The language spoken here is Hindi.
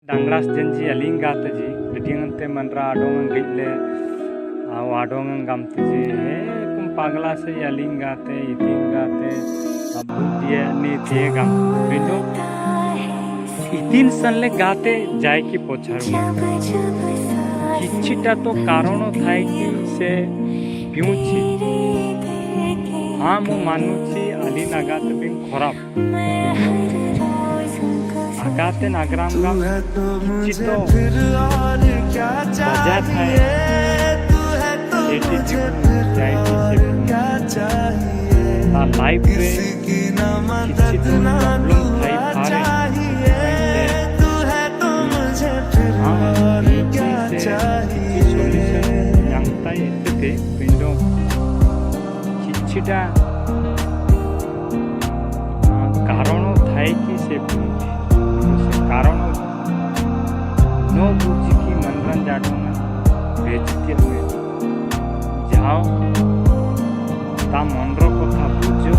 Dangras janji aling gata ji ditingante manra adongan gile adongan gamte ji kum pagla se aling gate iting gate abu dia ni te gam bindo itin sanle gate jai ki pocharu किच्छिटा तो कारणो थाय कि से पिउछि मु मानुछि आली नागात बिन खराब आगाते नागराम गाम किच्छितो बजा थाय एटीट्यूड ता लाइफ रे किच्छितो प्रॉब्लम थाय पारे किछिटा कारण थाए कि से कारण न बुझिकी मनरन जाटना बेजती में जाओ ता मनर कथा बुझो